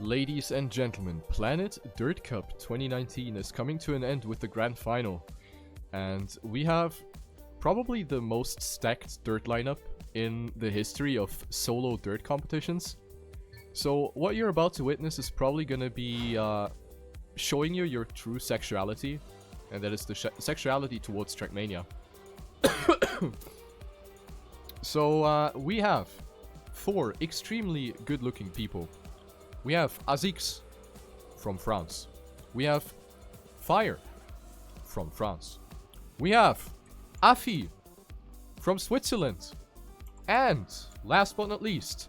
Ladies and gentlemen, Planet Dirt Cup 2019 is coming to an end with the grand final. And we have probably the most stacked dirt lineup in the history of solo dirt competitions. So what you're about to witness is probably going to be showing you your true sexuality. And that is the sexuality towards TrackMania. So we have 4 extremely good-looking people. We have Aziix from France. We have Fire from France. We have Affi from Switzerland. And last but not least,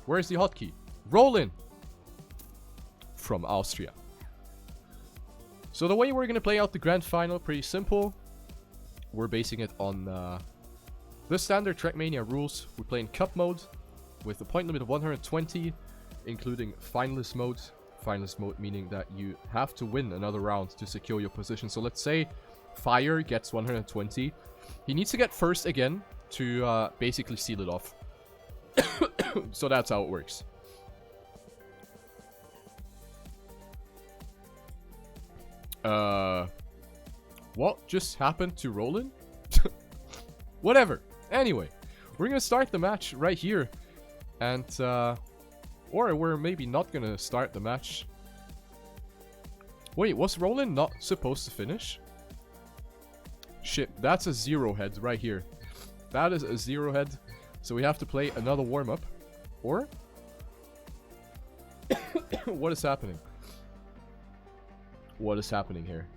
where's the hotkey? Rollin from Austria. So the way we're going to play out the grand final, pretty simple. We're basing it on the standard TrackMania rules. We play in cup mode with a point limit of 120, including finalist mode. Finalist mode meaning that you have to win another round to secure your position. So let's say Fire gets 120. He needs to get first again to basically seal it off. So that's how it works. What just happened to Rollin? Whatever. Anyway, we're gonna start the match right here. And, or we're maybe not gonna start the match. Wait, was Rollin not supposed to finish? Shit, that's a 0 head right here. That is a 0 head. So we have to play another warm-up. Or? What is happening? What is happening here?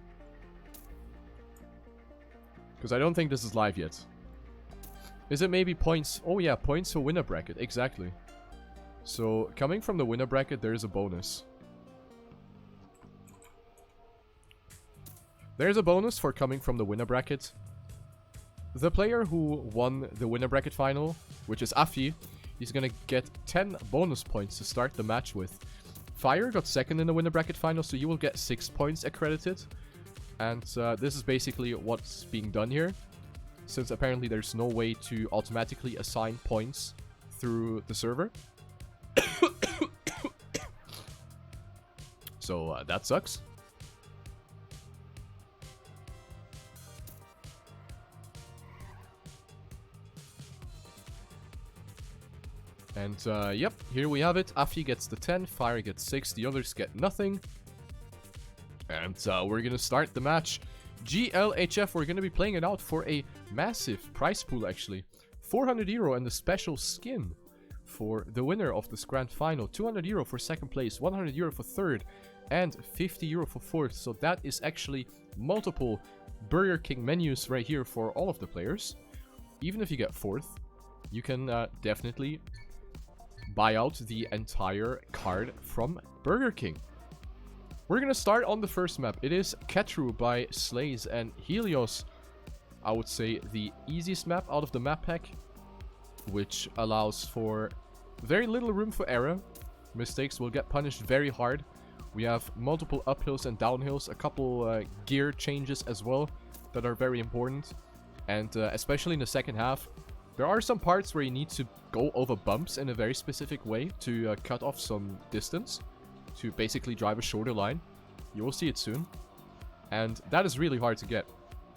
Because I don't think this is live yet. Is it maybe points? Oh yeah, points for winner bracket. Exactly. So, coming from the winner bracket, there is a bonus. There's a bonus for coming from the winner bracket. The player who won the winner bracket final, which is Affi, he's gonna get 10 bonus points to start the match with. Fire got second in the winner bracket final, so you will get 6 points accredited. And this is basically what's being done here. Since apparently there's no way to automatically assign points through the server. So that sucks. And yep, here we have it. Affi gets the 10, Fire gets 6, the others get nothing. And we're gonna start the match. GLHF, we're gonna be playing it out for a massive prize pool actually. 400 euro and a special skin for the winner of this grand final. 200 euro for second place, 100 euro for third, and 50 euro for fourth. So that is actually multiple Burger King menus right here for all of the players. Even if you get fourth, you can definitely buy out the entire card from Burger King. We're gonna start on the first map. It is Ket Roubaix by Slays and Helios. I would say the easiest map out of the map pack, which allows for very little room for error. Mistakes will get punished very hard. We have multiple uphills and downhills, a couple gear changes as well that are very important. And especially in the second half, there are some parts where you need to go over bumps in a very specific way to cut off some distance, to basically drive a shorter line. You will see it soon. And that is really hard to get.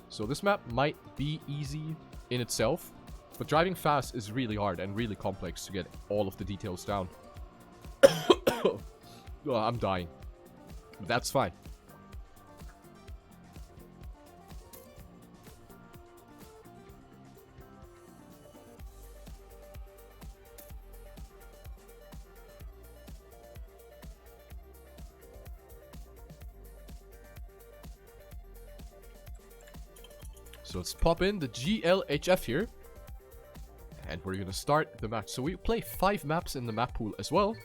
So this map might be easy in itself, but driving fast is really hard and really complex to get all of the details down. Oh, I'm dying. But that's fine. So let's pop in the GLHF here. And we're gonna start the match. So we play 5 maps in the map pool as well.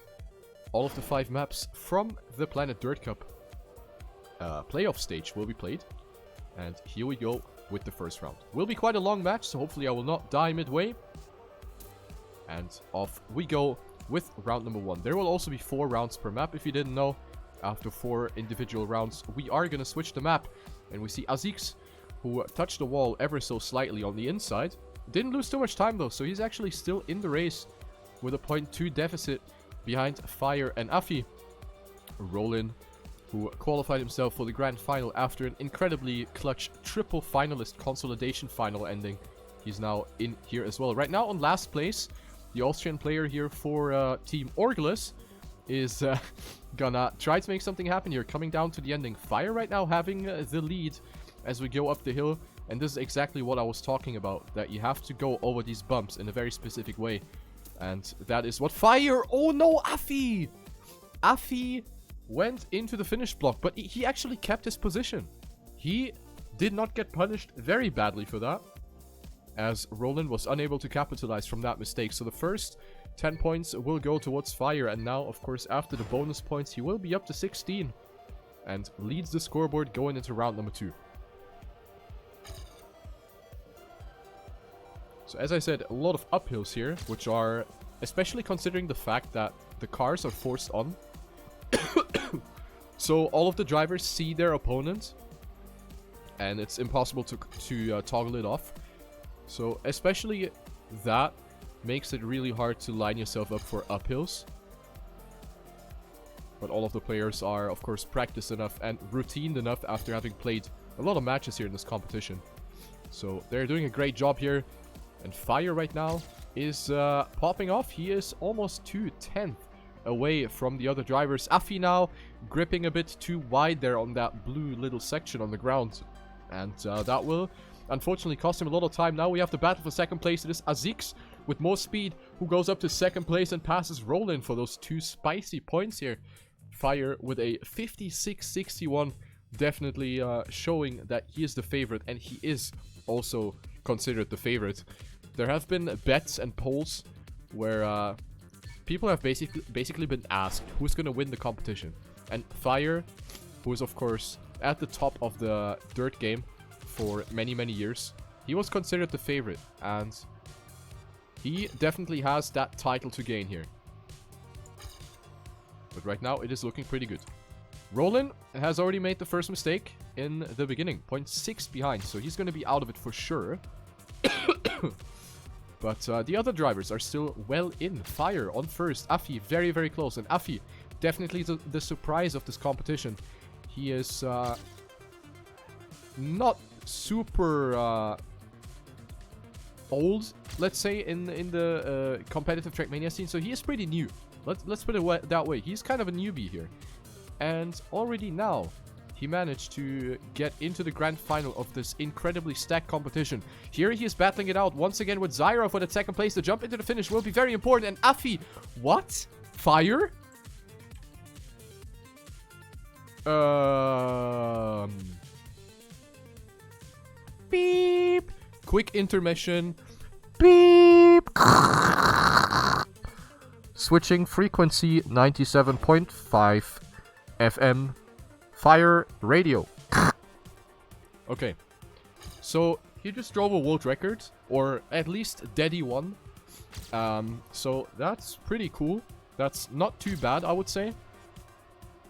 All of the 5 maps from the Planet Dirt Cup playoff stage will be played. And here we go with the first round. Will be quite a long match, so hopefully I will not die midway. And off we go with round number 1. There will also be 4 rounds per map, if you didn't know. After 4 individual rounds, we are gonna switch the map. And we see Aziix, who touched the wall ever so slightly on the inside. Didn't lose too much time though, so he's actually still in the race with a 0.2 deficit behind Fire and Affi. Rollin, who qualified himself for the grand final after an incredibly clutch triple finalist consolidation final ending. He's now in here as well. Right now on last place, the Austrian player here for Team Orgulus is gonna try to make something happen here, coming down to the ending. Fire right now having the lead as we go up the hill, and this is exactly what I was talking about, that you have to go over these bumps in a very specific way, and that is what Fire... Oh no, Affi! Affi went into the finish block, but he actually kept his position. He did not get punished very badly for that, as Rollin was unable to capitalize from that mistake. So the first 10 points will go towards Fire, and now, of course, after the bonus points, he will be up to 16 and leads the scoreboard going into round number 2. So as I said, a lot of uphills here, which are, especially considering the fact that the cars are forced on. So all of the drivers see their opponent, and it's impossible to toggle it off. So especially that makes it really hard to line yourself up for uphills. But all of the players are, of course, practiced enough and routined enough after having played a lot of matches here in this competition. So they're doing a great job here. And Fire right now is popping off. He is almost 2/10 away from the other drivers. Affi now gripping a bit too wide there on that blue little section on the ground. And that will unfortunately cost him a lot of time. Now we have the battle for second place. It is Aziix with more speed, who goes up to second place and passes Rollin for those 2 spicy points here. Fire with a 56-61, definitely showing that he is the favorite, and he is also considered the favorite. There have been bets and polls where people have basically been asked who's going to win the competition. And Fire, who is of course at the top of the dirt game for many, many years, he was considered the favorite, and he definitely has that title to gain here. But right now it is looking pretty good. Rollin has already made the first mistake in the beginning, 0.6 behind, so he's going to be out of it for sure. But the other drivers are still well in. Fire on first, Affi very, very close, and Affi definitely the surprise of this competition. He is not super old, let's say, in the competitive TrackMania scene, so he is pretty new. Let's put it that way. He's kind of a newbie here, and already now he managed to get into the grand final of this incredibly stacked competition. Here he is battling it out once again with Zyra for the second place. The jump into the finish will be very important. And Affi, what? Fire? Beep. Quick intermission. Beep. Switching frequency 97.5 FM. Fire radio. Okay. So he just drove a world record, or at least Daddy won. So that's pretty cool. That's not too bad, I would say.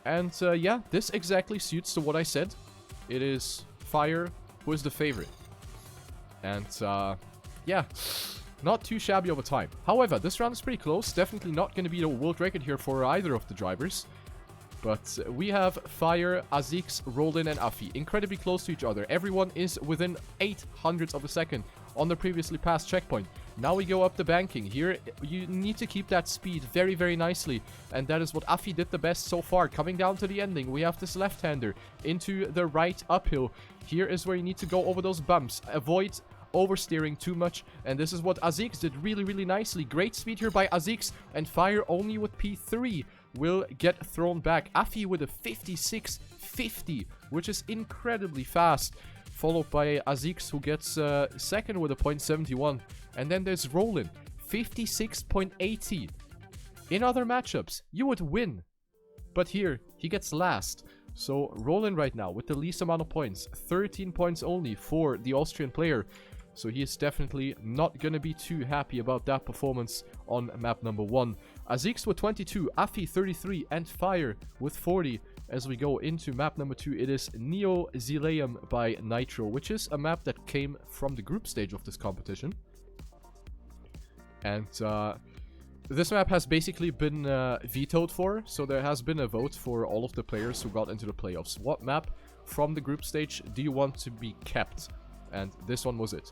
And yeah, this exactly suits to what I said. It is Fire who is the favorite. And yeah, not too shabby of a time. However, this round is pretty close. Definitely not going to be a world record here for either of the drivers. But we have Fire, Aziix, Rollin, and Affi incredibly close to each other. Everyone is within 0.08 of a second on the previously passed checkpoint. Now we go up the banking. Here, you need to keep that speed very, very nicely. And that is what Affi did the best so far. Coming down to the ending, we have this left-hander into the right uphill. Here is where you need to go over those bumps. Avoid oversteering too much, and this is what Aziix did really, really nicely. Great speed here by Aziix, and Fire only with P3 will get thrown back. Affi with a 56.50, which is incredibly fast, followed by Aziix, who gets second with a 0.71, and then there's Rollin, 56.80. In other matchups, you would win, but here, he gets last. So Rollin right now with the least amount of points, 13 points only for the Austrian player. So he is definitely not going to be too happy about that performance on map number 1. Aziix with 22, Affi 33, and Fire with 40. As we go into map number 2, it is Neo Xyleum by Nitro, which is a map that came from the group stage of this competition. And this map has basically been vetoed for, so there has been a vote for all of the players who got into the playoffs. What map from the group stage do you want to be kept? And this one was it.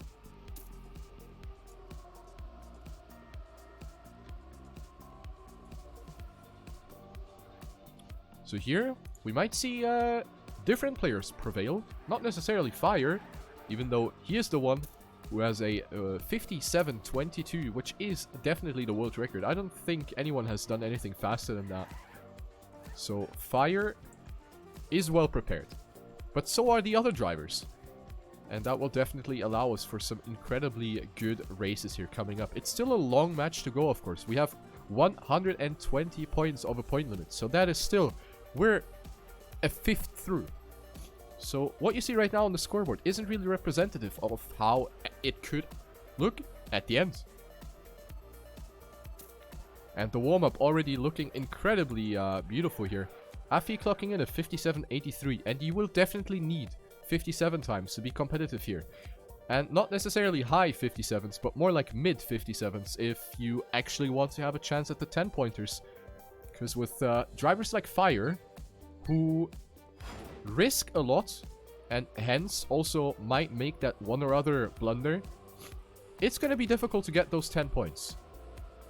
So here, we might see different players prevail. Not necessarily Fire, even though he is the one who has a 57.22, which is definitely the world record. I don't think anyone has done anything faster than that. So Fire is well prepared. But so are the other drivers. And that will definitely allow us for some incredibly good races here coming up. It's still a long match to go, of course. We have 120 points of a point limit. So that is still... We're a fifth through. So what you see right now on the scoreboard isn't really representative of how it could look at the end. And the warm-up already looking incredibly beautiful here. Affi clocking in at 57.83, and you will definitely need 57 times to be competitive here. And not necessarily high 57s, but more like mid 57s if you actually want to have a chance at the 10-pointers. Because with drivers like Fire, who risk a lot, and hence also might make that one or other blunder, it's going to be difficult to get those 10 points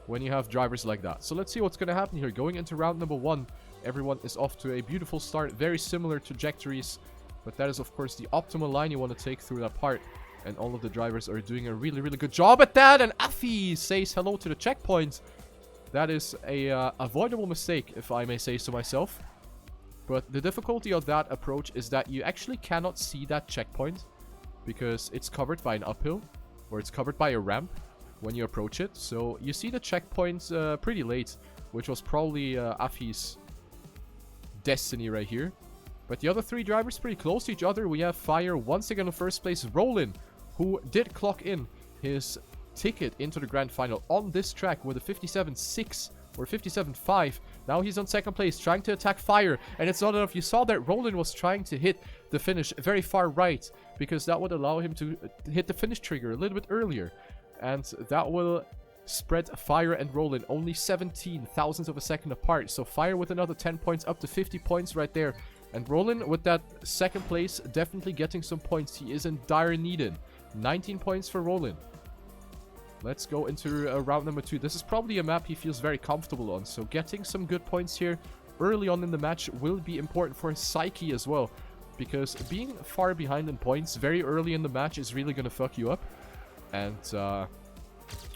when you have drivers like that. So let's see what's going to happen here. Going into round number 1, everyone is off to a beautiful start. Very similar trajectories, but that is of course the optimal line you want to take through that part. And all of the drivers are doing a really, really good job at that. And Affi says hello to the checkpoint. That is a avoidable mistake, if I may say so myself. But the difficulty of that approach is that you actually cannot see that checkpoint because it's covered by an uphill or it's covered by a ramp when you approach it. So you see the checkpoint pretty late, which was probably Affi's destiny right here. But the other three drivers pretty close to each other. We have Fire once again in first place, Rollin, who did clock in his ticket into the grand final on this track with a 57.6 or 57.5. Now he's on second place, trying to attack Fire, and it's not enough. You saw that Rollin was trying to hit the finish very far right, because that would allow him to hit the finish trigger a little bit earlier, and that will spread Fire and Rollin only 17 thousandths of a second apart. So Fire with another 10 points, up to 50 points right there, and Rollin with that second place definitely getting some points he is in dire need in. 19 points for Rollin. Let's go into round number 2. This is probably a map he feels very comfortable on, so getting some good points here early on in the match will be important for his psyche as well, because being far behind in points very early in the match is really going to fuck you up. And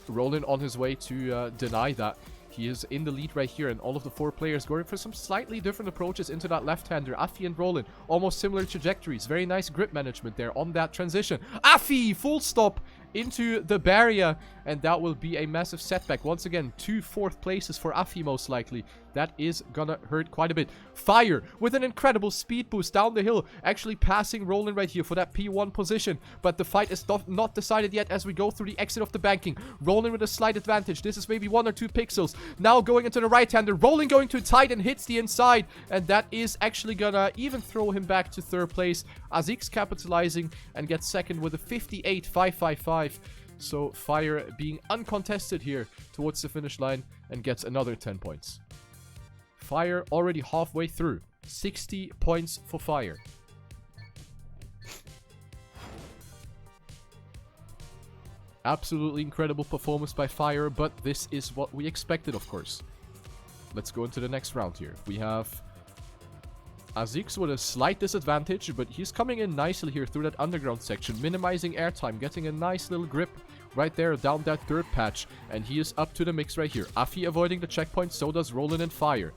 Rollin on his way to deny that. He is in the lead right here, and all of the 4 players going for some slightly different approaches into that left-hander. Affi and Rollin, almost similar trajectories. Very nice grip management there on that transition. Affi, full stop into the barrier, and that will be a massive setback. Once again, 2 4th places for Affi most likely. That is gonna hurt quite a bit. Fire with an incredible speed boost down the hill, actually passing Rollin right here for that P1 position, but the fight is not decided yet as we go through the exit of the banking. Rollin with a slight advantage. This is maybe 1 or 2 pixels. Now going into the right-hander, Rollin going too tight and hits the inside, and that is actually gonna even throw him back to 3rd place. Aziix capitalizing and gets second with a 58.555. So Fire being uncontested here towards the finish line and gets another 10 points. Fire already halfway through. 60 points for Fire. Absolutely incredible performance by Fire, but this is what we expected, of course. Let's go into the next round here. We have Aziix with a slight disadvantage, but he's coming in nicely here through that underground section, minimizing airtime, getting a nice little grip right there down that 3rd patch, and he is up to the mix right here. Affi avoiding the checkpoint, so does Rollin and Fire.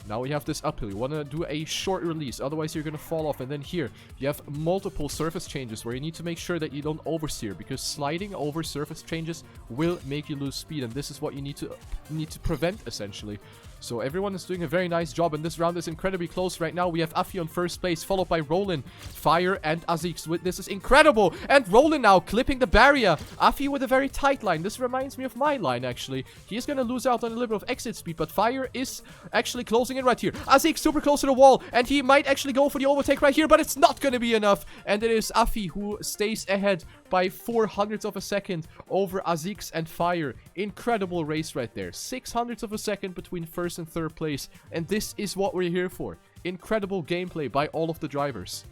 Now we have this uphill. You want to do a short release, otherwise you're going to fall off. And then here, you have multiple surface changes where you need to make sure that you don't oversteer, because sliding over surface changes will make you lose speed, and this is what you need to prevent, essentially. So everyone is doing a very nice job, and this round is incredibly close right now. We have Affi on first place, followed by Rollin, Fire, and Aziix. This is incredible! And Rollin now clipping the barrier. Affi with a very tight line. This reminds me of my line, actually. He is going to lose out on a little bit of exit speed, but Fire is actually closing in right here. Aziix super close to the wall, and he might actually go for the overtake right here, but it's not going to be enough. And it is Affi who stays ahead by 400ths of a second over Aziix and Fire. Incredible race right there. 600ths of a second between first and third place. And this is what we're here for. Incredible gameplay by all of the drivers.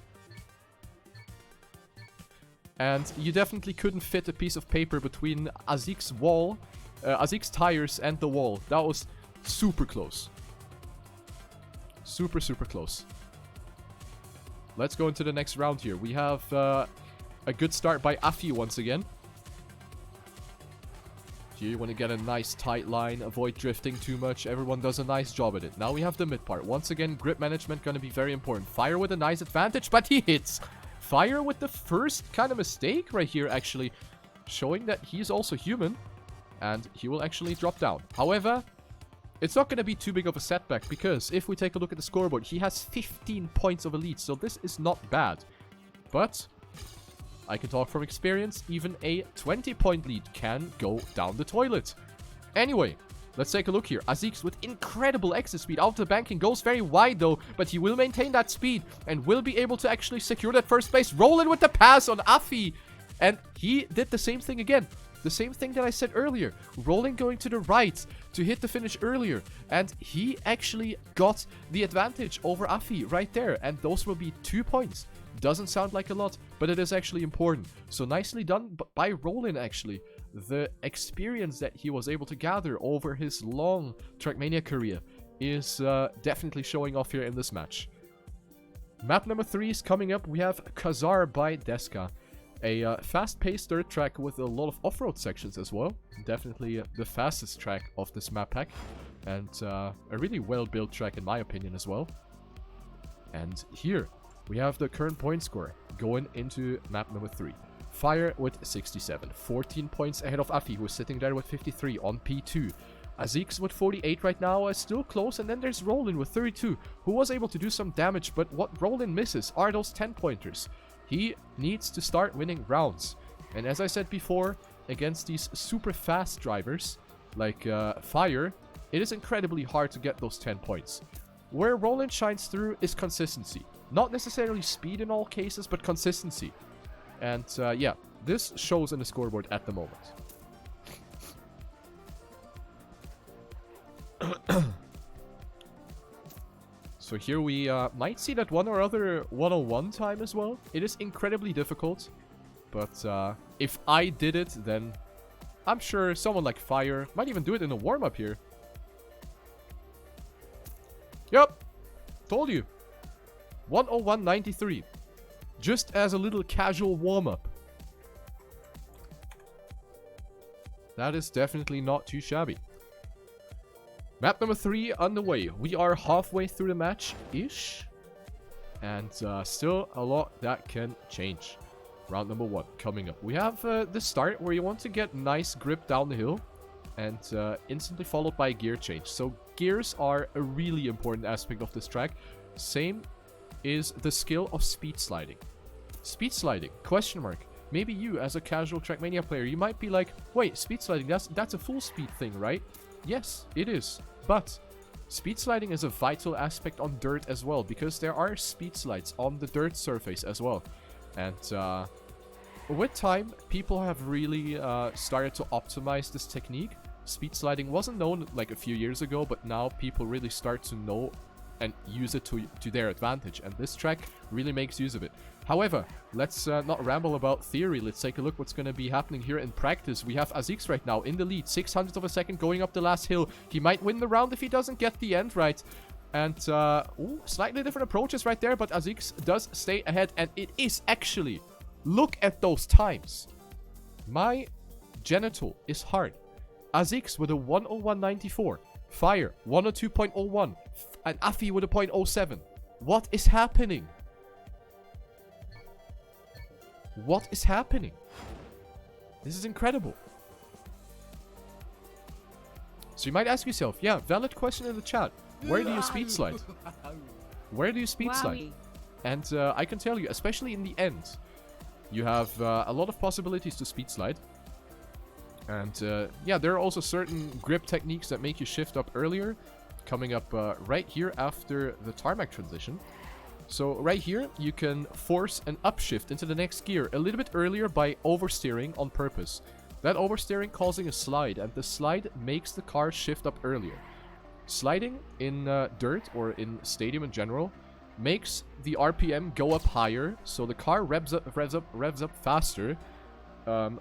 And you definitely couldn't fit a piece of paper between Aziix's wall, Aziix's tires and the wall. That was super close. Super, super close. Let's go into the next round here. We have a good start by Affi once again. Here you want to get a nice tight line, avoid drifting too much. Everyone does a nice job at it. Now we have the mid part. Once again, grip management going to be very important. Fire with a nice advantage, but he hits. Fire with the first kind of mistake right here, actually. Showing that he's also human. And he will actually drop down. However, it's not going to be too big of a setback. Because if we take a look at the scoreboard, he has 15 points of a lead. So this is not bad. But I can talk from experience. Even a 20-point lead can go down the toilet. Anyway, let's take a look here. Aziix with incredible exit speed out of the banking. Goes very wide though, but he will maintain that speed and will be able to actually secure that first place. Rollin with the pass on Affi. And he did the same thing again. The same thing that I said earlier. Rollin going to the right to hit the finish earlier. And he actually got the advantage over Affi right there. And those will be 2 points. Doesn't sound like a lot, but it is actually important. So nicely done by Rollin actually. The experience that he was able to gather over his long TrackMania career is definitely showing off here in this match. Map number 3 is coming up. We have Kazar by Deska. A fast-paced dirt track with a lot of off-road sections as well. Definitely the fastest track of this map pack. And a really well-built track in my opinion as well. And here we have the current point score going into map number 3. Fire with 67. 14 points ahead of Affi, who is sitting there with 53 on P2. Aziix with 48 right now is still close. And then there's Rollin with 32, who was able to do some damage. But what Rollin misses are those 10-pointers. He needs to start winning rounds. And as I said before, against these super fast drivers, like Fire, it is incredibly hard to get those 10 points. Where Rollin shines through is consistency. Not necessarily speed in all cases, but consistency. And yeah, this shows in the scoreboard at the moment. So here we might see that one or other 101 time as well. It is incredibly difficult. But if I did it, then I'm sure someone like Fire might even do it in a warm-up here. Yup. Told you. 101.93. Just as a little casual warm-up. That is definitely not too shabby. Map number 3 underway. We are halfway through the match-ish. And still a lot that can change. Round number 1 coming up. We have the start where you want to get nice grip down the hill. And instantly followed by a gear change. So gears are a really important aspect of this track. Same is the skill of speed sliding. Speed sliding, question mark. Maybe you as a casual TrackMania player, you might be like, wait, speed sliding, that's a full speed thing, right? Yes, it is. But speed sliding is a vital aspect on dirt as well, because there are speed slides on the dirt surface as well. And with time, people have really started to optimize this technique. Speed sliding wasn't known like a few years ago, but now people really start to know and use it to their advantage. And this track really makes use of it. However, let's not ramble about theory. Let's take a look what's going to be happening here in practice. We have Aziix right now in the lead. 600th of a second going up the last hill. He might win the round if he doesn't get the end right. And ooh, slightly different approaches right there. But Aziix does stay ahead. And it is actually... Look at those times. My genital is hard. Aziix with a 101.94. Fire 102.01. And Affi with a 0.07. What is happening? What is happening? This is incredible. So you might ask yourself, yeah, valid question in the chat. Where do you speed slide? Where do you speed slide? And I can tell you, especially in the end, you have a lot of possibilities to speed slide. And yeah, there are also certain grip techniques that make you shift up earlier. coming up right here after the tarmac transition. So right here, you can force an upshift into the next gear a little bit earlier by oversteering on purpose. That oversteering causing a slide, and the slide makes the car shift up earlier. Sliding in dirt, or in stadium in general, makes the RPM go up higher, so the car revs up faster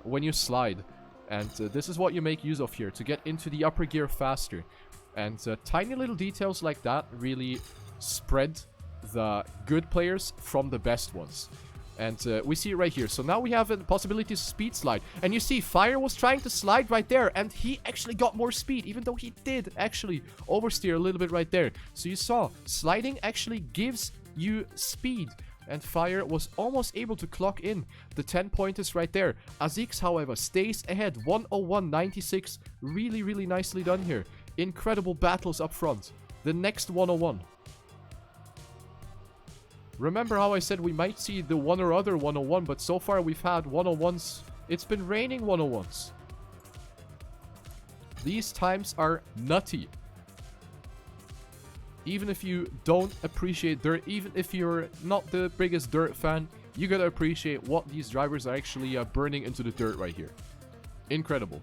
when you slide. And this is what you make use of here, to get into the upper gear faster. And tiny little details like that really spread the good players from the best ones. And we see it right here. So now we have a possibility to speed slide. And you see, Fire was trying to slide right there, and he actually got more speed, even though he did actually oversteer a little bit right there. So you saw, sliding actually gives you speed. And Fire was almost able to clock in the 10 pointers right there. Aziix, however, stays ahead. 101.96. Really, really nicely done here. Incredible battles up front. The next 101. Remember how I said we might see the one or other 101, but so far we've had 101s. It's been raining 101s. These times are nutty. Even if you don't appreciate dirt, even if you're not the biggest dirt fan, you gotta appreciate what these drivers are actually burning into the dirt right here. Incredible.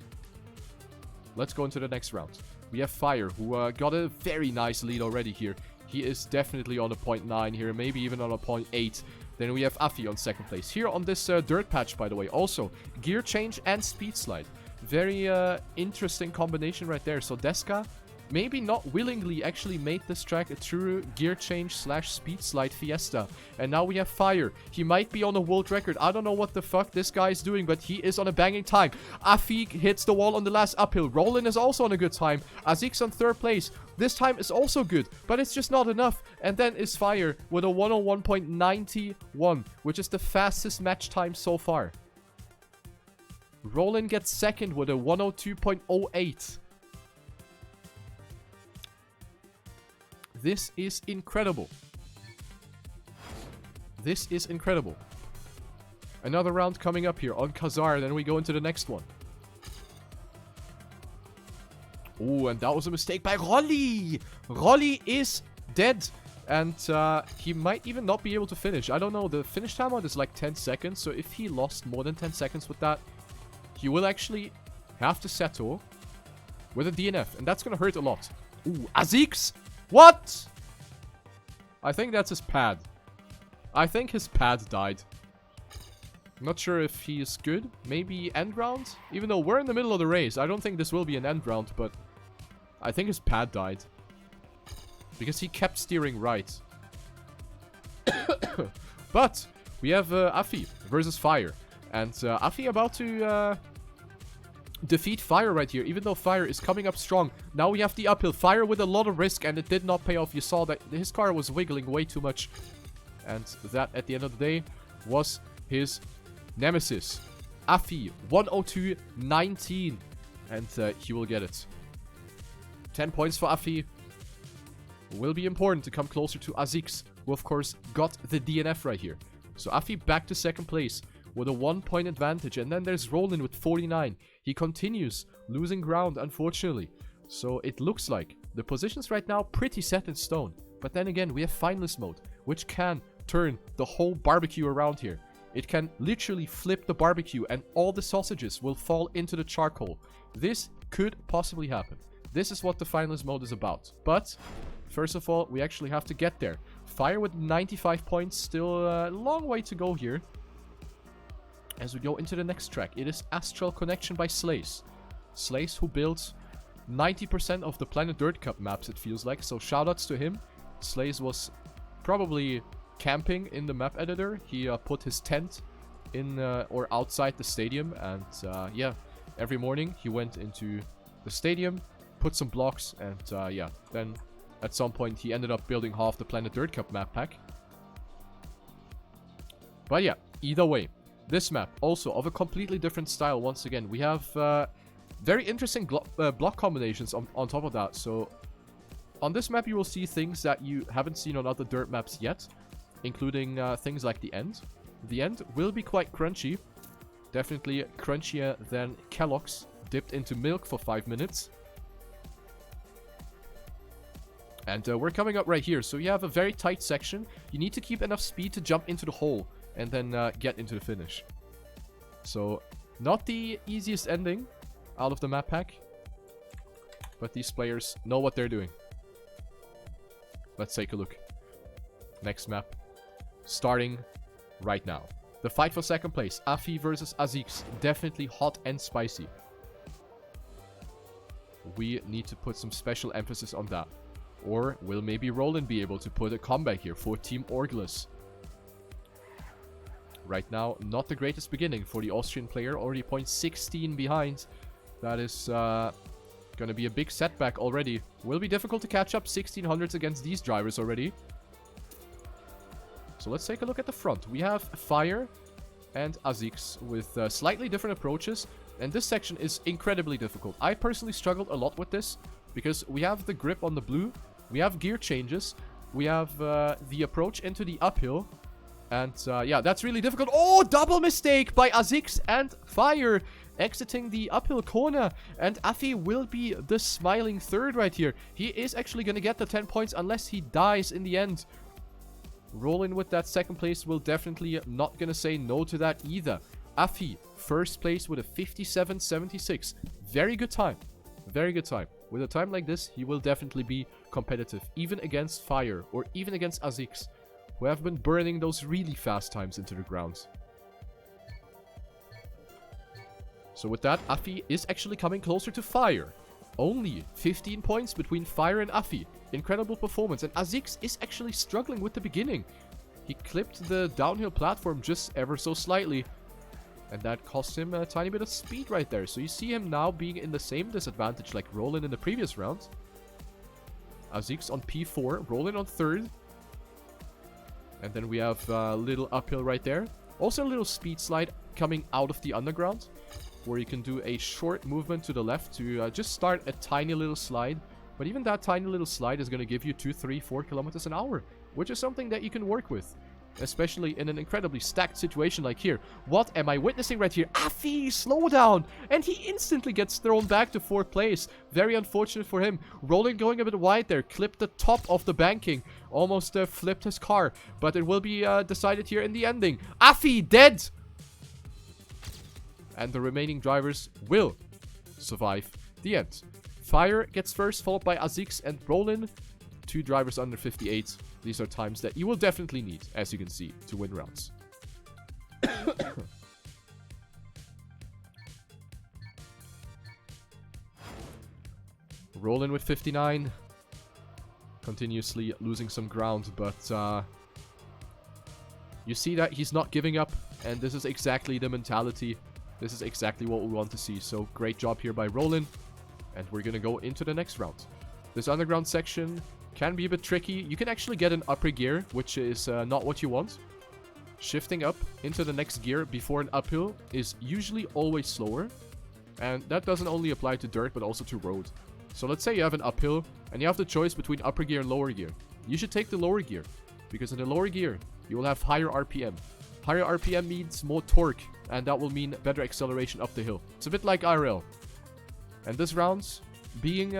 Let's go into the next round. We have Fire, who got a very nice lead already here. He is definitely on a 0.9 here, maybe even on a 0.8. Then we have Affi on second place. Here on this dirt patch, by the way, also gear change and speed slide. Very interesting combination right there. So Deska maybe not willingly actually made this track a true gear change / speed slide fiesta. And now we have Fire. He might be on a world record. I don't know what the fuck this guy is doing, but he is on a banging time. Affi hits the wall on the last uphill. Rollin is also on a good time. Aziix on third place. This time is also good, but it's just not enough. And then is Fire with a 101.91, which is the fastest match time so far. Rollin gets second with a 102.08. This is incredible. This is incredible. Another round coming up here on Kazar, then we go into the next one. Oh, and that was a mistake by Rollin. Rollin is dead. And he might even not be able to finish. I don't know. The finish time on is like 10 seconds. So if he lost more than 10 seconds with that, he will actually have to settle with a DNF. And that's going to hurt a lot. Ooh, Aziix. What? I think that's his pad. I think his pad died. I'm not sure if he is good. Maybe end round? Even though we're in the middle of the race, I don't think this will be an end round, but I think his pad died. Because he kept steering right. But we have Affi versus Fire. And Affi about to defeat Fire right here, even though Fire is coming up strong. Now we have the uphill. Fire with a lot of risk, and it did not pay off. You saw that his car was wiggling way too much. And that, at the end of the day, was his nemesis. Affi, 102.19. And he will get it. 10 points for Affi. Will be important to come closer to Aziix, who of course got the DNF right here. So Affi back to second place with a 1 point advantage. And then there's Rollin with 49. He continues losing ground, unfortunately. So it looks like the positions right now pretty set in stone. But then again, we have finalist mode, which can turn the whole barbecue around here. It can literally flip the barbecue and all the sausages will fall into the charcoal. This could possibly happen. This is what the finalist mode is about. But first of all, we actually have to get there. Fire with 95 points. Still a long way to go here. As we go into the next track, it is Astral Connection by Slays. Slays, who built 90% of the Planet Dirt Cup maps, it feels like. So shoutouts to him. Slays was probably camping in the map editor. He put his tent in or outside the stadium. And yeah, every morning he went into the stadium, put some blocks, and yeah, then at some point he ended up building half the Planet Dirt Cup map pack. But yeah, either way, this map also of a completely different style. Once again, we have very interesting block combinations on top of that. So on this map you will see things that you haven't seen on other dirt maps yet, including things like the end. The end will be quite crunchy, definitely crunchier than Kellogg's dipped into milk for 5 minutes. And we're coming up right here. So you have a very tight section. You need to keep enough speed to jump into the hole and then get into the finish. So not the easiest ending out of the map pack. But these players know what they're doing. Let's take a look. Next map. Starting right now. The fight for second place. Affi versus Aziix. Definitely hot and spicy. We need to put some special emphasis on that. Or will maybe Rollin be able to put a comeback here for Team Orgulus? Right now, not the greatest beginning for the Austrian player. Already 0.16 behind. That is going to be a big setback already. Will be difficult to catch up 1600s against these drivers already. So let's take a look at the front. We have Fire and Aziix with slightly different approaches. And this section is incredibly difficult. I personally struggled a lot with this because we have the grip on the blue. We have gear changes. We have the approach into the uphill. And yeah, that's really difficult. Oh, double mistake by Aziix and Fire exiting the uphill corner. And Affi will be the smiling third right here. He is actually going to get the 10 points unless he dies in the end. Rollin with that second place will definitely not going to say no to that either. Affi, first place with a 57.76. Very good time. Very good time. With a time like this, he will definitely be competitive. Even against Fire or even against Aziix, who have been burning those really fast times into the ground. So with that, Affi is actually coming closer to Fire. Only 15 points between Fire and Affi. Incredible performance. And Aziix is actually struggling with the beginning. He clipped the downhill platform just ever so slightly. And that cost him a tiny bit of speed right there. So you see him now being in the same disadvantage like Rollin in the previous round. Aziix on P4, Rollin on third. And then we have a little uphill right there. Also a little speed slide coming out of the underground, where you can do a short movement to the left to just start a tiny little slide. But even that tiny little slide is going to give you 2, 3, 4 kilometers an hour, which is something that you can work with, especially in an incredibly stacked situation like here. What am I witnessing right here? Affi, slow down! And he instantly gets thrown back to 4th place. Very unfortunate for him. Rollin going a bit wide there, clipped the top of the banking. Almost flipped his car, but it will be decided here in the ending. Affi, dead! And the remaining drivers will survive the end. Fire gets first, followed by Aziix and Rollin. 2 drivers under 58. These are times that you will definitely need, as you can see, to win rounds. Rollin with 59. Continuously losing some ground, but you see that he's not giving up. And this is exactly the mentality. This is exactly what we want to see. So great job here by Rollin. And we're going to go into the next round. This underground section can be a bit tricky. You can actually get an upper gear, which is not what you want. Shifting up into the next gear before an uphill is usually always slower. And that doesn't only apply to dirt, but also to road. So let's say you have an uphill and you have the choice between upper gear and lower gear. You should take the lower gear, because in the lower gear, you will have higher RPM. Higher RPM means more torque, and that will mean better acceleration up the hill. It's a bit like IRL. And this round being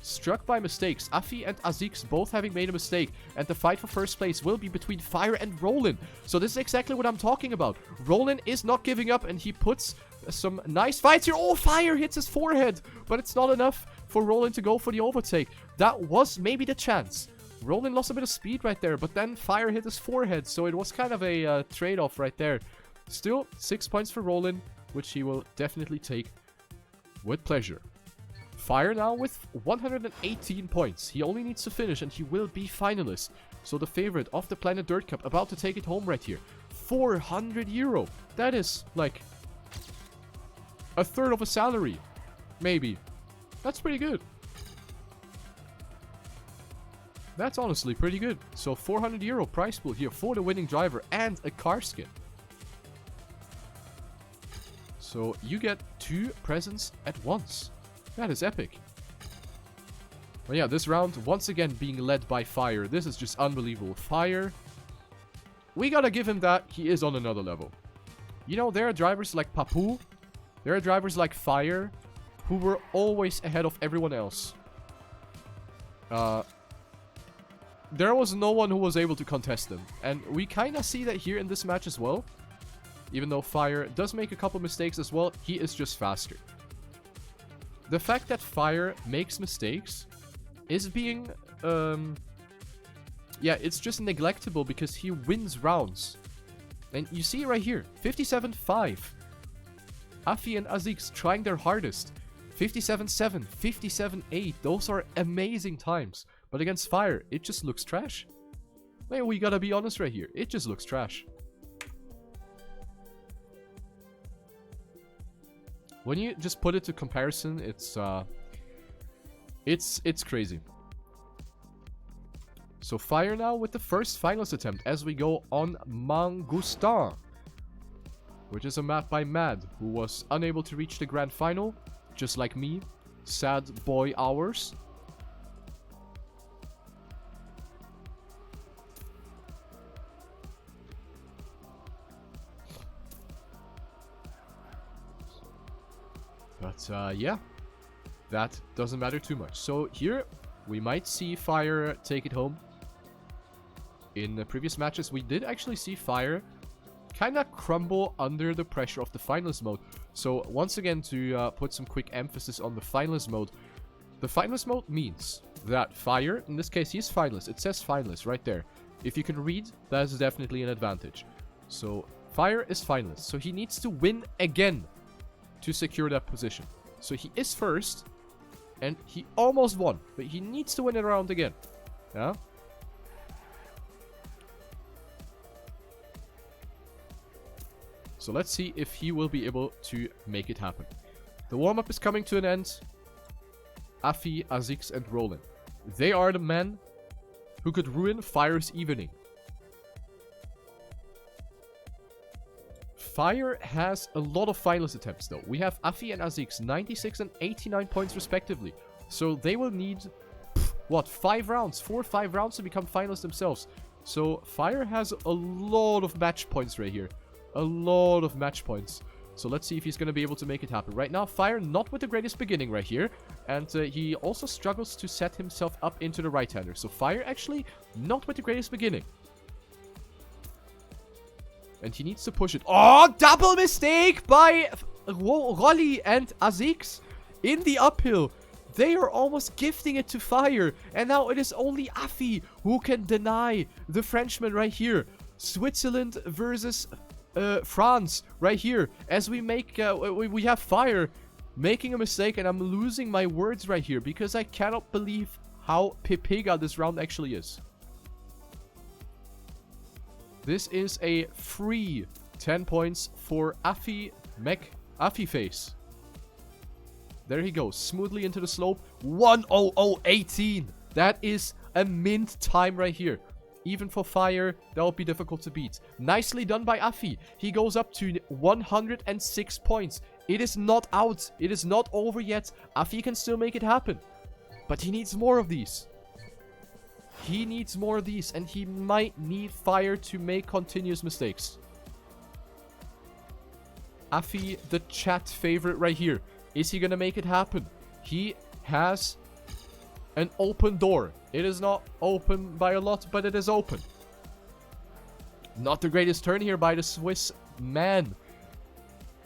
struck by mistakes. Affi and Aziix both having made a mistake. And the fight for first place will be between Fire and Rollin. So this is exactly what I'm talking about. Rollin is not giving up, and he puts some nice fights here. Oh, Fire hits his forehead. But it's not enough for Rollin to go for the overtake. That was maybe the chance. Rollin lost a bit of speed right there, but then Fire hit his forehead. So it was kind of a trade-off right there. Still, 6 points for Rollin, which he will definitely take with pleasure. Fire now with 118 points. He only needs to finish and he will be finalist. So the favorite of the Planet Dirt Cup about to take it home right here. 400 euro. That is like a third of a salary. Maybe. That's pretty good. That's honestly pretty good. So 400 euro prize pool here for the winning driver and a car skin. So you get 2 presents at once. That is epic. But yeah, this round once again being led by Fire. This is just unbelievable. Fire, we gotta give him that. He is on another level. You know, there are drivers like Papu. There are drivers like Fire who were always ahead of everyone else. there was no one who was able to contest them. And we kind of see that here in this match as well. Even though Fire does make a couple mistakes as well, he is just faster. The fact that Fire makes mistakes is being... yeah, it's just neglectable because he wins rounds. And you see it right here. 57-5. Affi and Aziix trying their hardest. 57-7, 57-8. Those are amazing times. But against Fire, it just looks trash. Man, we gotta be honest right here. It just looks trash. When you just put it to comparison, it's crazy. So Fire now with the first finals attempt as we go on Mangu Star, which is a map by Mad, who was unable to reach the grand final, just like me. Sad boy hours. But yeah, that doesn't matter too much. So here we might see Fire take it home. In the previous matches, we did actually see Fire kind of crumble under the pressure of the finalist mode. So once again, to put some quick emphasis on the finalist mode. The finalist mode means that Fire, in this case, he's finalist. It says finalist right there. If you can read, that is definitely an advantage. So Fire is finalist. So he needs to win again to secure that position. So he is first, and he almost won, but he needs to win it around again. Yeah. So let's see if he will be able to make it happen. The warm-up is coming to an end. Affi, Aziix, and Rollin. They are the men who could ruin Fire's evening. Fire has a lot of finalist attempts though. We have Affi and Aziix, 96 and 89 points respectively. So they will need, what, 5 rounds? 4 or 5 rounds to become finalists themselves. So Fire has a lot of match points right here. A lot of match points. So let's see if he's going to be able to make it happen. Right now, Fire not with the greatest beginning right here. And he also struggles to set himself up into the right-hander. So Fire actually not with the greatest beginning. And he needs to push it. Oh, double mistake by Rollin and Aziix in the uphill. They are almost gifting it to Fire. And now it is only Affi who can deny the Frenchman right here. Switzerland versus France right here. As we make, we have Fire making a mistake. And I'm losing my words right here because I cannot believe how pipiga this round actually is. This is a free 10 points for Affi face. There he goes, smoothly into the slope. 1:00:18. That is a mint time right here. Even for Fire, that will be difficult to beat. Nicely done by Affi. He goes up to 106 points. It is not out. It is not over yet. Affi can still make it happen. But he needs more of these. He needs more of these, and he might need Fire to make continuous mistakes. Affi, the chat favorite right here. Is he going to make it happen? He has an open door. It is not open by a lot, but it is open. Not the greatest turn here by the Swiss man.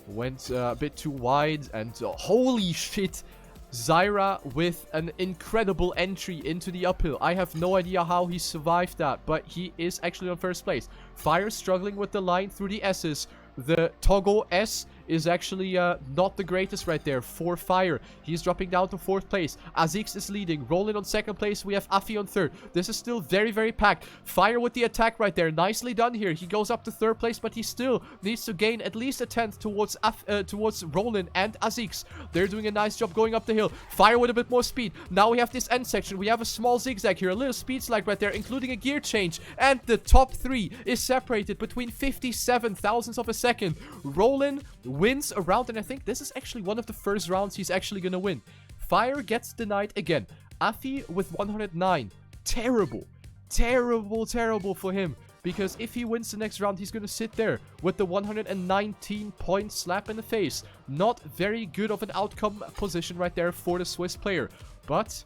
Went a bit too wide, and holy shit. Zyra with an incredible entry into the uphill. I have no idea how he survived that, but he is actually on first place. Fire struggling with the line through the S's. The Togo S is actually not the greatest right there for Fire. He's dropping down to 4th place. Aziix is leading. Rollin on 2nd place. We have Affi on 3rd. This is still very, very packed. Fire with the attack right there. Nicely done here. He goes up to 3rd place, but he still needs to gain at least a 10th towards Rollin and Aziix. They're doing a nice job going up the hill. Fire with a bit more speed. Now we have this end section. We have a small zigzag here. A little speed slide right there, including a gear change. And the top 3 is separated between 57 thousandths of a second. Rollin wins a round, and I think this is actually one of the first rounds he's actually gonna win. Fire gets denied again. Affi with 109. Terrible. Terrible, terrible for him. Because if he wins the next round, he's gonna sit there with the 119-point slap in the face. Not very good of an outcome position right there for the Swiss player. But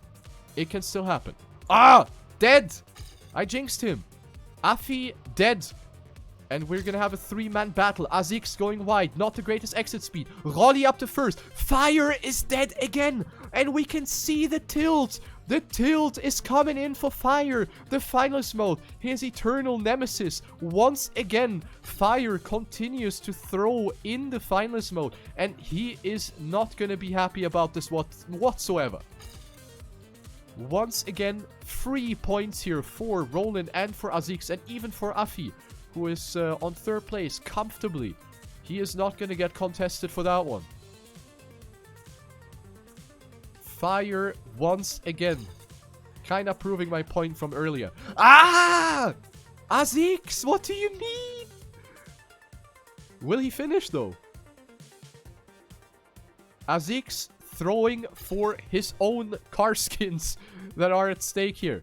it can still happen. Ah! Dead! I jinxed him. Affi dead. And we're gonna have a 3-man battle. Aziix going wide. Not the greatest exit speed. Rollin up to first. Fire is dead again. And we can see the tilt. The tilt is coming in for Fire. The finalist mode. His eternal nemesis. Once again, Fire continues to throw in the finalist mode. And he is not gonna be happy about this whatsoever. Once again, 3 points here for Rollin and for Aziix. And even for Affi, who is on 3rd place comfortably. He is not going to get contested for that one. Fire once again. Kind of proving my point from earlier. Ah! Aziix, what do you mean? Will he finish though? Aziix throwing for his own car skins that are at stake here.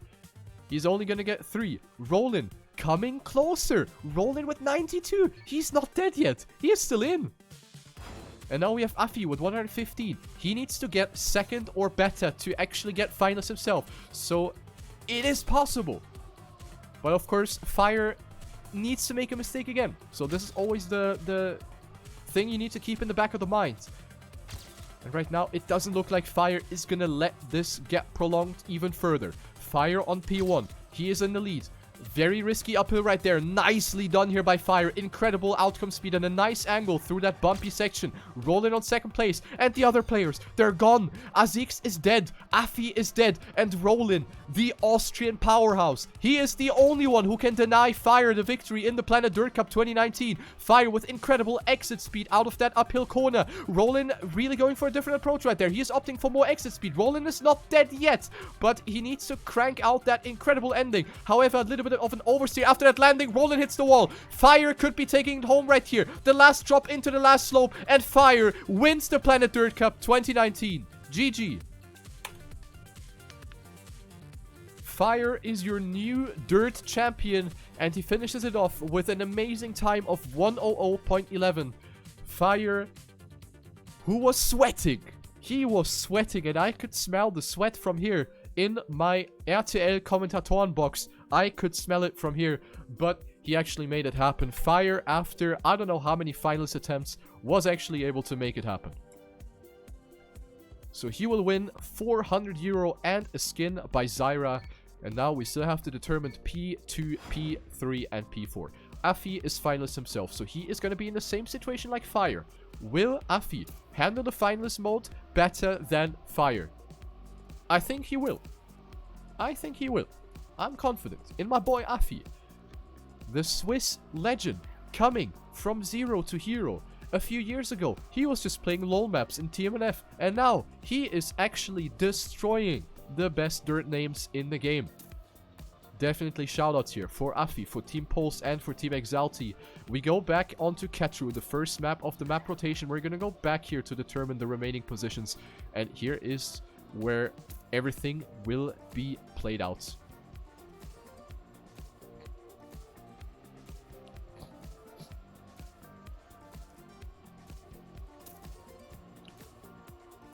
He's only going to get 3. Rollin coming closer. Rollin with 92. He's not dead yet. He is still in. And now we have Affi with 115. He needs to get 2nd or better to actually get finalist himself. So it is possible. But of course, Fire needs to make a mistake again. So this is always the thing you need to keep in the back of the mind. And right now, it doesn't look like Fire is going to let this get prolonged even further. Fire on P1. He is in the lead. Very risky uphill right there. Nicely done here by Fire. Incredible outcome speed and a nice angle through that bumpy section. Rollin on 2nd place. And the other players, they're gone. Aziix is dead. Affi is dead. And Rollin, the Austrian powerhouse. He is the only one who can deny Fire the victory in the Planet Dirt Cup 2019. Fire with incredible exit speed out of that uphill corner. Rollin really going for a different approach right there. He is opting for more exit speed. Rollin is not dead yet, but he needs to crank out that incredible ending. However, a little bit of an oversteer after that landing. Rollin hits the wall. Fire could be taking it home right here. The last drop into the last slope, and Fire wins the Planet Dirt Cup 2019. GG. Fire is your new dirt champion, and he finishes it off with an amazing time of 1:00.11. Fire, who was sweating. He was sweating, and I could smell the sweat from here in my RTL Kommentatoren box. I could smell it from here, but he actually made it happen. Fire, after I don't know how many finalist attempts, was actually able to make it happen. So he will win 400 euro and a skin by Zyra. And now we still have to determine P2, P3, and P4. Affi is finalist himself, so he is going to be in the same situation like Fire. Will Affi handle the finalist mode better than Fire? I think he will. I think he will. I'm confident in my boy Affi. The Swiss legend coming from 0 to hero. A few years ago, he was just playing LoL maps in TMNF. And now, he is actually destroying the best dirt names in the game. Definitely shoutouts here for Affi, for Team Pulse, and for Team Exalti. We go back onto Ket Roubaix, the first map of the map rotation. We're going to go back here to determine the remaining positions. And here is where everything will be played out.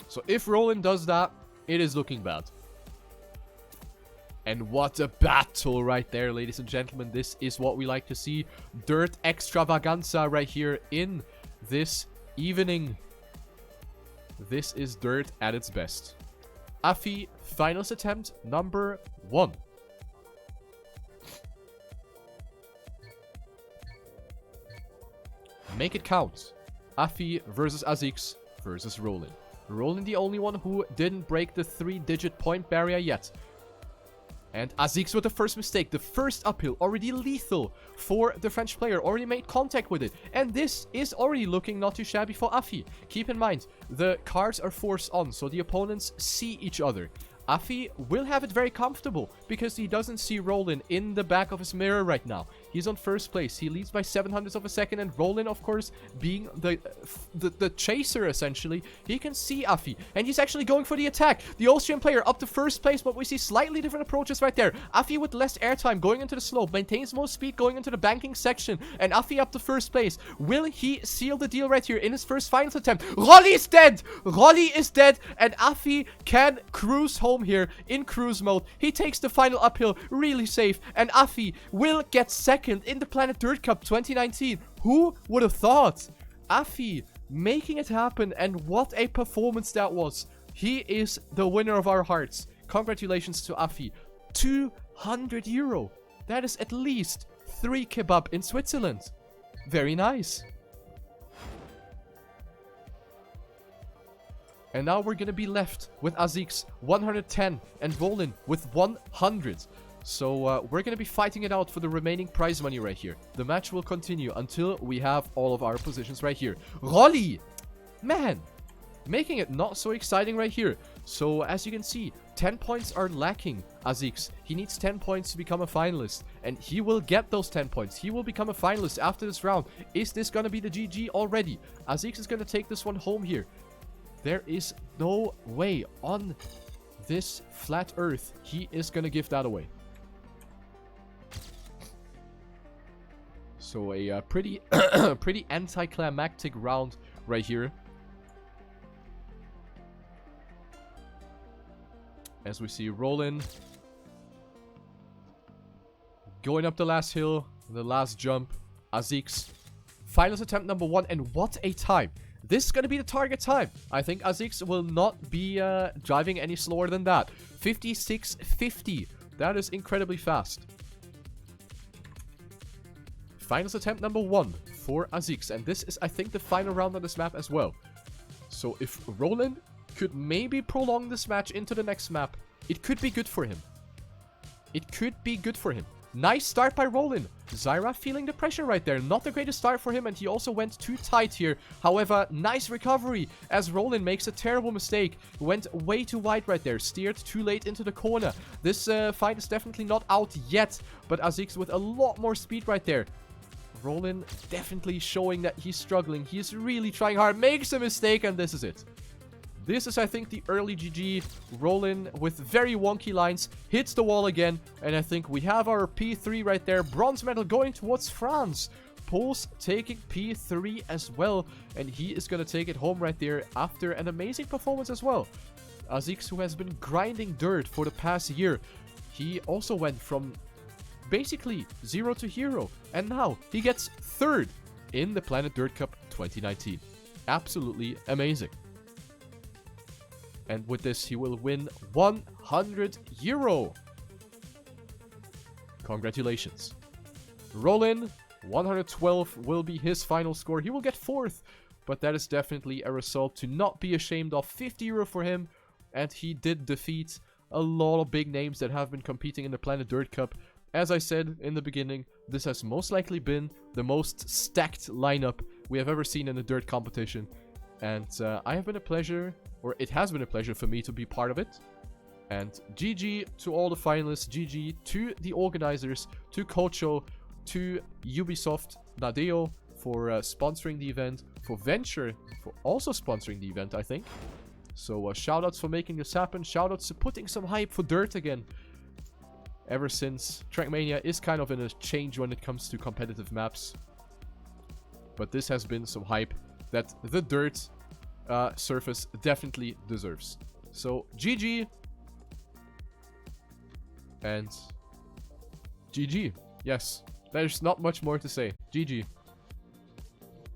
So if Rollin does that, it is looking bad. And what a battle right there, ladies and gentlemen. This is what we like to see. Dirt extravaganza right here in this evening. This is dirt at its best. Affi, finals attempt number 1. Make it count. Affi versus Aziix versus Rollin. Rollin the only one who didn't break the 3-digit point barrier yet. And Aziix with the first mistake. The first uphill already lethal for the French player. Already made contact with it. And this is already looking not too shabby for Affi. Keep in mind, the cars are forced on, so the opponents see each other. Affi will have it very comfortable because he doesn't see Rollin in the back of his mirror right now. He's on first place. He leads by 700ths of a second, and Rollin, of course, being the chaser, essentially, he can see Affi, and he's actually going for the attack. The Austrian player up to first place, but we see slightly different approaches right there. Affi with less airtime going into the slope, maintains more speed going into the banking section, and Affi up to first place. Will he seal the deal right here in his first finals attempt? Rolli is dead! Rolli is dead, and Affi can cruise home here in cruise mode. He takes the final uphill really safe, and Affi will get second in the Planet Dirt Cup 2019. Who would have thought? Affi making it happen, and what a performance that was. He is the winner of our hearts. Congratulations to Affi. €200. That is at least 3 kebab in Switzerland. Very nice. And now we're gonna be left with Aziix 110 and Rollin with 100. So we're gonna be fighting it out for the remaining prize money right here. The match will continue until we have all of our positions right here. Rolli! Man! Making it not so exciting right here. So as you can see, 10 points are lacking Aziix. He needs 10 points to become a finalist. And he will get those 10 points. He will become a finalist after this round. Is this gonna be the GG already? Aziix is gonna take this one home here. There is no way on this flat earth he is gonna give that away. So a pretty pretty anticlimactic round right here. As we see Rollin going up the last hill, the last jump. Aziix, finals attempt number 1, and what a time. This is going to be the target time. I think Aziix will not be driving any slower than that. 56.50. That is incredibly fast. Finals attempt number 1 for Aziix. And this is, I think, the final round on this map as well. So if Rollin could maybe prolong this match into the next map, it could be good for him. It could be good for him. Nice start by Rollin. Zyra feeling the pressure right there. Not the greatest start for him, and he also went too tight here. However, nice recovery as Rollin makes a terrible mistake. Went way too wide right there. Steered too late into the corner. This fight is definitely not out yet, but Aziix with a lot more speed right there. Rollin definitely showing that he's struggling. He's really trying hard. Makes a mistake, and this is it. This is, I think, the early GG. Rollin with very wonky lines. Hits the wall again. And I think we have our P3 right there. Bronze medal going towards France. Pols taking P3 as well. And he is going to take it home right there after an amazing performance as well. Aziix, who has been grinding dirt for the past year. He also went from basically 0 to hero. And now he gets 3rd in the Planet Dirt Cup 2019. Absolutely amazing. And with this, he will win €100. Congratulations. Rollin, 112 will be his final score. He will get 4th, but that is definitely a result to not be ashamed of. €50 for him, and he did defeat a lot of big names that have been competing in the Planet Dirt Cup. As I said in the beginning, this has most likely been the most stacked lineup we have ever seen in a dirt competition. And I have been a pleasure, or it has been a pleasure for me to be part of it. And GG to all the finalists, GG to the organizers, to Kocho, to Ubisoft, Nadeo for sponsoring the event, for Venture for also sponsoring the event, I think. So shoutouts for making this happen, shoutouts to putting some hype for dirt again. Ever since TrackMania is kind of in a change when it comes to competitive maps. But this has been some hype that the dirt surface definitely deserves. So GG and GG. Yes, there's not much more to say. GG.